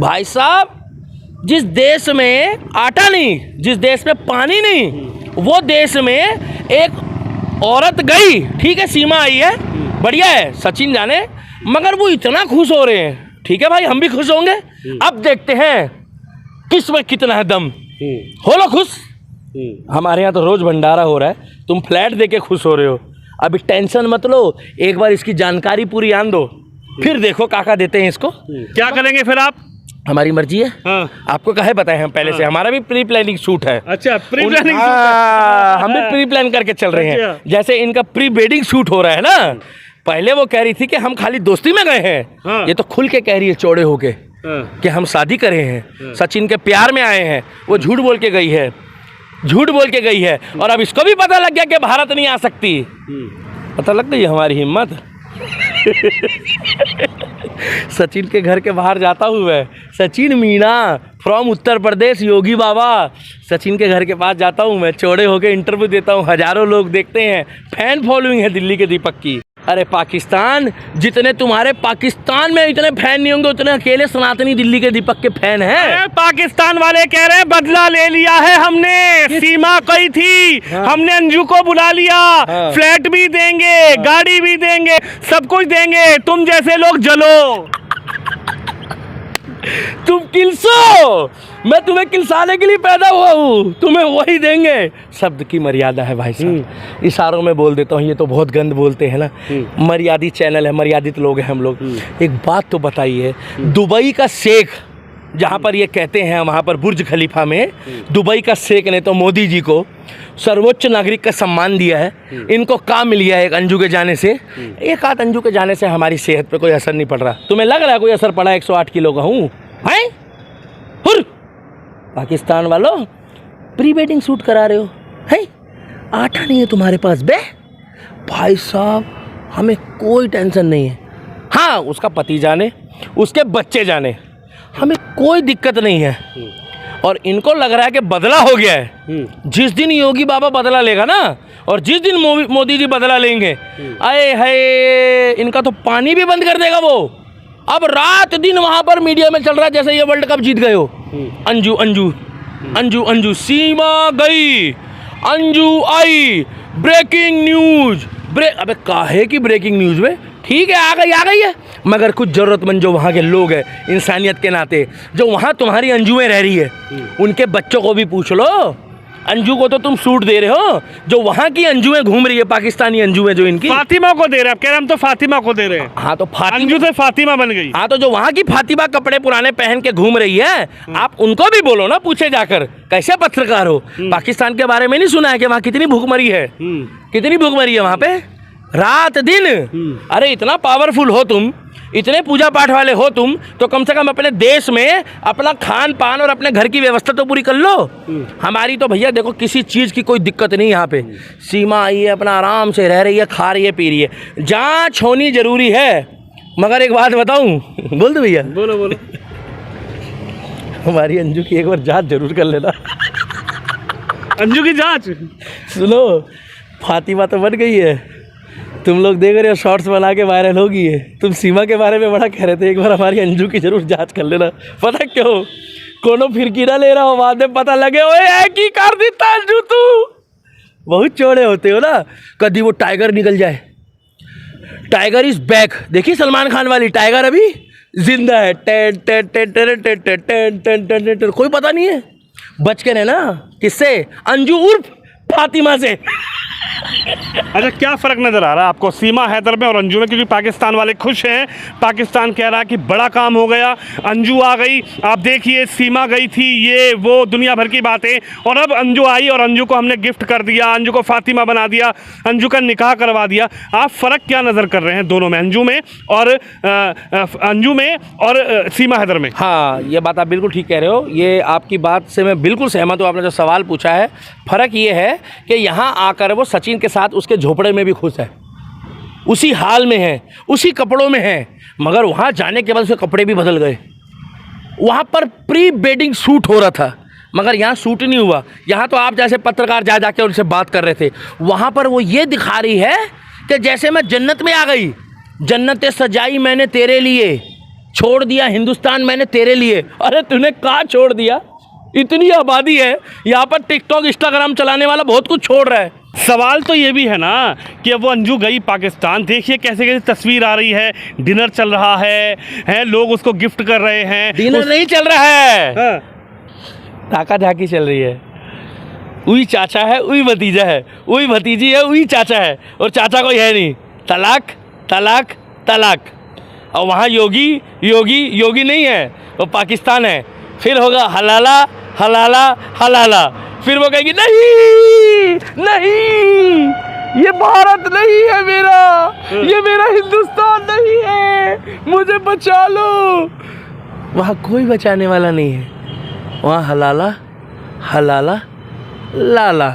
भाई साहब, जिस देश में आटा नहीं, जिस देश में पानी नहीं, वो देश में एक औरत गई, ठीक है, सीमा आई है, बढ़िया है, सचिन जाने, मगर वो इतना खुश हो रहे हैं, ठीक है भाई, हम भी खुश होंगे। अब देखते हैं किसमें कितना है दम। हो लो खुश। हमारे यहाँ तो रोज भंडारा हो रहा है, तुम फ्लैट देके खुश हो रहे हो। अभी टेंशन मत लो, एक बार इसकी जानकारी पूरी आन दो, फिर देखो काका देते हैं इसको। क्या करेंगे फिर आप? हमारी मर्जी है। हाँ। आपको कहे बताए हम पहले से, हमारा भी प्री प्लानिंग शूट है। अच्छा, प्री प्लानिंग हम भी प्री प्लान करके चल रहे हैं। जैसे इनका प्री वेडिंग शूट हो रहा है ना, पहले वो कह रही थी कि हम खाली दोस्ती में गए हैं। हाँ। ये तो खुल के कह रही है चौड़े होके कि हम शादी करे हैं, सचिन के प्यार में आए हैं। वो झूठ बोल के गई है, झूठ बोल के गई है, और अब इसको भी पता लग गया कि भारत नहीं आ सकती। पता लग गई हमारी हिम्मत। सचिन के घर के बाहर जाता हुआ, सचिन मीणा फ्रॉम उत्तर प्रदेश, योगी बाबा, सचिन के घर के पास जाता हूँ मैं, चौड़े होके इंटरव्यू देता हूँ, हजारों लोग देखते हैं, फैन फॉलोइंग है दिल्ली के दीपक की। अरे पाकिस्तान, जितने तुम्हारे पाकिस्तान में इतने फैन नहीं होंगे, उतने अकेले सनातनी दिल्ली के दीपक के फैन हैं। पाकिस्तान वाले कह रहे हैं बदला ले लिया है हमने, सीमा गई थी, हमने अंजू को बुला लिया, फ्लैट भी देंगे, गाड़ी भी देंगे, सब कुछ देंगे, तुम जैसे लोग जलो। तुम किलसो, मैं तुम्हें किलसाने के लिए पैदा हुआ हूँ, तुम्हें वही देंगे। शब्द की मर्यादा है भाई साहब, इशारों में बोल देता हूँ, ये तो बहुत गंद बोलते हैं ना। मर्यादित चैनल है, मर्यादित लोग हैं हम लोग। एक बात तो बताइए, दुबई का शेख, जहाँ पर ये कहते हैं वहाँ पर बुर्ज खलीफा में, दुबई का शेख ने तो मोदी जी को सर्वोच्च नागरिक का सम्मान दिया है। इनको काम मिल गया है एक अंजू के जाने से। एक आध अंजू के जाने से हमारी सेहत पे कोई असर नहीं पड़ रहा। तुम्हें लग रहा है कोई असर पड़ा? 108 किलो का हूँ, हैं? हुर पाकिस्तान वालों, प्री वेडिंग शूट करा रहे हो, हैं? आटा नहीं है तुम्हारे पास बे? भाई साहब, हमें कोई टेंशन नहीं है। हाँ, उसका पति जाने, उसके बच्चे जाने, हमें कोई दिक्कत नहीं है। और इनको लग रहा है कि बदला हो गया है। जिस दिन योगी बाबा बदला लेगा ना, और जिस दिन मोदी जी बदला लेंगे, आए हाय, इनका तो पानी भी बंद कर देगा वो। अब रात दिन वहां पर मीडिया में चल रहा है जैसे ये वर्ल्ड कप जीत गए हो। अंजू अंजू अंजू अंजू, सीमा गई, अंजू आई, ब्रेकिंग न्यूज। अबे काहे की ब्रेकिंग न्यूज में? ठीक है, आ गई है, मगर कुछ ज़रूरतमंद जो वहाँ के लोग हैं, इंसानियत के नाते, जो वहाँ तुम्हारी अंजुएं रह रही है, उनके बच्चों को भी पूछ लो। अंजू को तो तुम सूट दे रहे हो, जो वहाँ की अंजुएं घूम रही है, पाकिस्तानी अंजुएं जो इनकी, फातिमा को दे रहे हैं। आप कह रहे हैं हम तो फातिमा को दे रहे हैं। हाँ, तो अंजू से फातिमा बन गई। हाँ, तो जो वहाँ की फातिमा कपड़े पुराने पहन के घूम रही है, आप उनको भी बोलो ना, पूछे जाकर, कैसे पत्रकार हो? पाकिस्तान के बारे में नहीं सुना है कि वहाँ कितनी भूखमरी है? कितनी भूखमरी है वहाँ पे रात दिन? अरे इतना पावरफुल हो तुम, इतने पूजा पाठ वाले हो तुम, तो कम से कम अपने देश में अपना खान पान और अपने घर की व्यवस्था तो पूरी कर लो। हमारी तो भैया देखो, किसी चीज़ की कोई दिक्कत नहीं यहाँ पे। सीमा आई है, अपना आराम से रह रही है, खा रही है, पी रही है। जांच होनी जरूरी है, मगर एक बात बताऊँ? बोल दो भैया। बोलो बोलो। हमारी अंजू की एक बार जांच जरूर कर लेना। अंजू की जांच? सुनो, फातिमा तो बन गई है, तुम लोग देख रहे हो शॉर्ट्स बना के वायरल हो गई है। तुम सीमा के बारे में बड़ा कह रहे थे, एक बार हमारी अंजू की जरूर जांच कर लेना। पता क्यों? कोनो फिरकी ना ले रहा हो, बाद में पता लगे ओए एक ही कर देता अंजू तू। बहुत चौड़े होते हो ना, कभी वो टाइगर निकल जाए। टाइगर इज बैक, देखिए सलमान खान वाली, टाइगर अभी जिंदा है। Ten ten ten ten ten ten ten ten ten ten, कोई पता नहीं है। बच के रहना। किससे? अंजू उर्फ फातिमा से। अच्छा, क्या फ़र्क नज़र आ रहा है आपको सीमा हैदर में और अंजू में? क्योंकि पाकिस्तान वाले खुश हैं, पाकिस्तान कह रहा है कि बड़ा काम हो गया, अंजू आ गई। आप देखिए, सीमा गई थी, ये वो दुनिया भर की बातें, और अब अंजू आई और अंजू को हमने गिफ्ट कर दिया, अंजू को फातिमा बना दिया, अंजू का निकाह करवा दिया। आप फ़र्क क्या नज़र कर रहे हैं दोनों में, अंजू में और सीमा हैदर में? हाँ, ये बात आप बिल्कुल ठीक कह रहे हो, ये आपकी बात से मैं बिल्कुल सहमत हूँ। आपने जो सवाल पूछा है, फ़र्क ये है कि यहाँ आकर वो सचिन के साथ उसके झोपड़े में भी खुश है, उसी हाल में है, उसी कपड़ों में है, मगर वहाँ जाने के बाद उसके कपड़े भी बदल गए। वहाँ पर प्री वेडिंग शूट हो रहा था, मगर यहाँ शूट नहीं हुआ। यहाँ तो आप जैसे पत्रकार जा जाके उनसे बात कर रहे थे, वहाँ पर वो ये दिखा रही है कि जैसे मैं जन्नत में आ गई, जन्नतें सजाई मैंने तेरे लिए, छोड़ दिया हिंदुस्तान मैंने तेरे लिए। अरे तूने कहाँ छोड़ दिया? इतनी आबादी है यहाँ पर, टिकटॉक इंस्टाग्राम चलाने वाला बहुत कुछ छोड़ रहा है। सवाल तो ये भी है ना कि अब वो अंजू गई पाकिस्तान, देखिए कैसे कैसे तस्वीर आ रही है, डिनर चल रहा है लोग उसको गिफ्ट कर रहे हैं। डिनर नहीं चल रहा है, हाँ। धाका धाकी चल रही है। उई चाचा है, उई भतीजा है, उई भतीजी है, उई चाचा है, और चाचा कोई है नहीं। तलाक तलाक तलाक। और वहाँ योगी योगी योगी नहीं है, वो पाकिस्तान है। फिर होगा हलाला हलाला हलाला, फिर वो कहेगी नहीं नहीं ये भारत नहीं है मेरा, ये मेरा हिंदुस्तान नहीं है, मुझे बचा लो। वहाँ कोई बचाने वाला नहीं है। वहाँ हलाला हलाला लाला,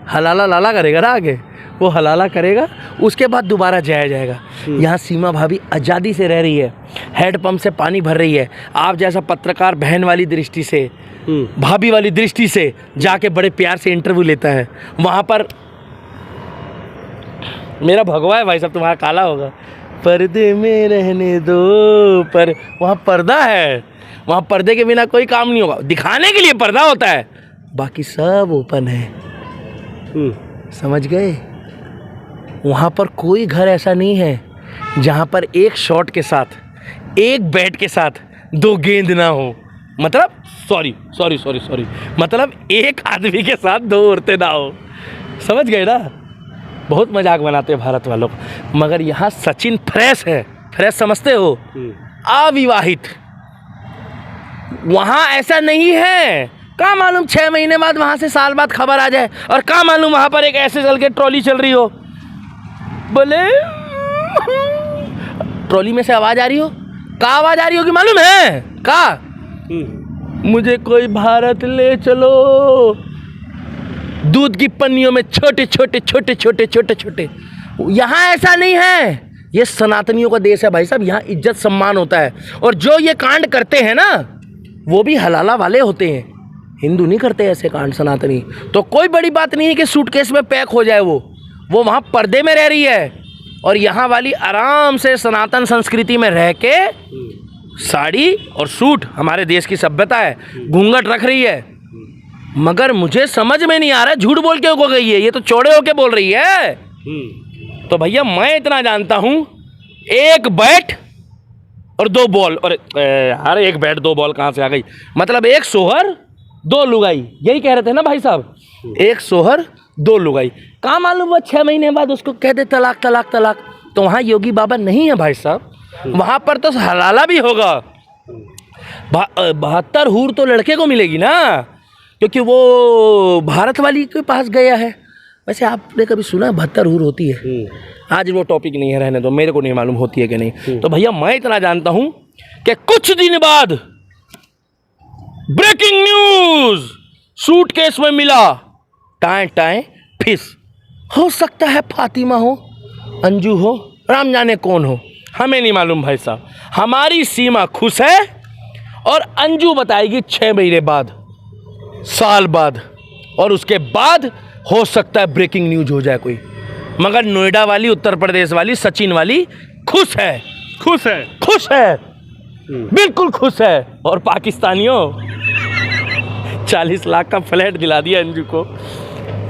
हलाला लाला करेगा ना आगे, वो हलाला करेगा, उसके बाद दोबारा जाया जाएगा। यहाँ सीमा भाभी आज़ादी से रह रही है, हैंडपम्प से पानी भर रही है। आप जैसा पत्रकार बहन वाली दृष्टि से, भाभी वाली दृष्टि से जाके बड़े प्यार से इंटरव्यू लेता है। वहाँ पर मेरा भगवा है भाई साहब, तुम्हारा काला होगा। पर्दे में रहने दो, पर वहाँ पर्दा है, वहाँ पर्दे के बिना कोई काम नहीं होगा। दिखाने के लिए पर्दा होता है, बाकी सब ओपन है। समझ गए? वहाँ पर कोई घर ऐसा नहीं है जहाँ पर एक शॉट के साथ, एक बैट के साथ 2 गेंद ना हो। मतलब सॉरी मतलब एक आदमी के साथ 2 औरतें ना हो। समझ गए ना? बहुत मजाक बनाते हैं भारत वालों को, मगर यहाँ सचिन फ्रेश है। फ्रेश समझते हो? अविवाहित। वहाँ ऐसा नहीं है। क्या मालूम 6 महीने बाद, वहाँ से साल बाद खबर आ जाए, और क्या मालूम वहाँ पर एक ऐसे चल के ट्रॉली चल रही हो, बोले ट्रॉली में से आवाज़ आ रही हो। क्या आवाज़ आ रही होगी मालूम है? क्या? मुझे कोई भारत ले चलो। दूध की पन्नियों में छोटे छोटे छोटे छोटे छोटे छोटे। यहाँ ऐसा नहीं है। ये सनातनियों का देश है भाई साहब, यहाँ इज्जत सम्मान होता है। और जो ये कांड करते हैं ना, वो भी हलाला वाले होते हैं, हिंदू नहीं करते ऐसे कांड सनातनी। तो कोई बड़ी बात नहीं है कि सूटकेस में पैक हो जाए। वो वहाँ पर्दे में रह रही है, और यहाँ वाली आराम से सनातन संस्कृति में रह के साड़ी और सूट, हमारे देश की सभ्यता है, घूंघट रख रही है। मगर मुझे समझ में नहीं आ रहा झूठ बोल के हो गई है, ये तो चौड़े होके बोल रही है। तो भैया मैं इतना जानता हूँ, 1 बैट और 2 बॉल, और अरे 1 बैट 2 बॉल कहाँ से आ गई? मतलब 1 सोहर 2 लुगाई, यही कह रहे थे ना भाई साहब? 1 सोहर 2 लुगाई। कहाँ मालूम वो 6 महीने बाद उसको कह दे तलाक तलाक तलाक। तो वहाँ योगी बाबा नहीं है भाई साहब, वहाँ पर तो हलाला भी होगा। 72 हूर तो लड़के को मिलेगी ना, क्योंकि वो भारत वाली के पास गया है। वैसे आपने कभी सुना 72 हूर होती है? आज वो टॉपिक नहीं है, रहने दो, मेरे को नहीं मालूम होती है कि नहीं। तो भैया मैं इतना जानता हूँ कि कुछ दिन बाद ब्रेकिंग न्यूज, सूटकेस में मिला टाएं टाएं फिश। हो सकता है फातिमा हो, अंजू हो, राम जाने कौन हो, हमें नहीं मालूम भाई साहब। हमारी सीमा खुश है, और अंजू बताएगी 6 महीने बाद, साल बाद, और उसके बाद हो सकता है ब्रेकिंग न्यूज हो जाए कोई। मगर नोएडा वाली, उत्तर प्रदेश वाली, सचिन वाली खुश है, खुश है, खुश है, बिल्कुल खुश है। और पाकिस्तानियों 40 लाख का फ्लैट दिला दिया अंजू को।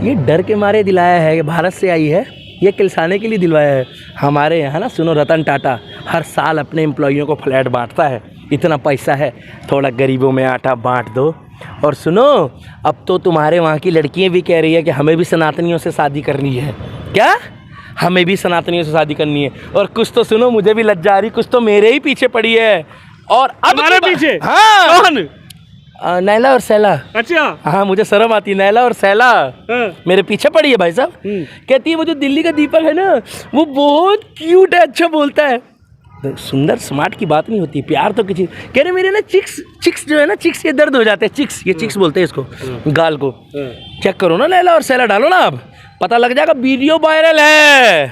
ये डर के मारे दिलाया है, भारत से आई है, ये किलसाने के लिए दिलवाया है। हमारे यहाँ ना सुनो, रतन टाटा हर साल अपने एम्प्लॉइयों को फ्लैट बांटता है। इतना पैसा है, थोड़ा गरीबों में आटा बांट दो। और सुनो, अब तो तुम्हारे वहाँ की लड़कियाँ भी कह रही है कि हमें भी सनातनियों से शादी करनी है। क्या? हमें भी सनातनियों से शादी करनी है। और कुछ तो सुनो, मुझे भी लज्जा आ रही, कुछ तो मेरे ही पीछे पड़ी है। और अब हमारे पीछे? हाँ, कौन? नैला और सैला। अच्छा, हाँ, मुझे शर्म आती है। नैला और सैला मेरे पीछे पड़ी है भाई साहब। कहती है वो जो दिल्ली का दीपक है ना, वो बहुत क्यूट है, अच्छा बोलता है। सुंदर स्मार्ट की बात नहीं होती, प्यार तो किसी। कह रहे मेरे ना चिक्स जो है ना, चिक्स ये दर्द हो जाते हैं। चिक्स, ये चिक्स बोलते हैं इसको, गाल को। चेक करो ना, नैला और सैला डालो ना, आप पता लग जाएगा, वीडियो वायरल है।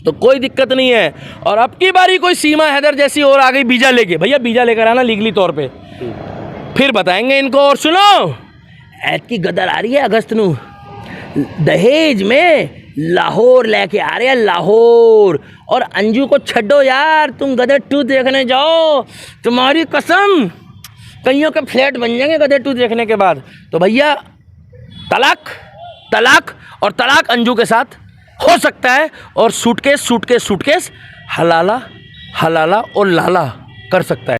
तो कोई दिक्कत नहीं है। और अब की बारी कोई सीमा हैदर जैसी और आ गई वीजा लेके, भैया वीजा लेकर आना लीगली तौर पे, फिर बताएंगे इनको। और सुनो, ऐत की गदर आ रही है अगस्त नू, दहेज में लाहौर लेके आ रहे हैं, लाहौर। और अंजू को छड्डो यार, तुम गदर 2 देखने जाओ, तुम्हारी कसम कईयों के फ्लैट बन जाएंगे गदर 2 देखने के बाद। तो भैया तलाक, तलाक और तलाक अंजू के साथ हो सकता है। और सूटकेस सूटकेस सूटकेस हलाला हलाला और लाला कर सकता है।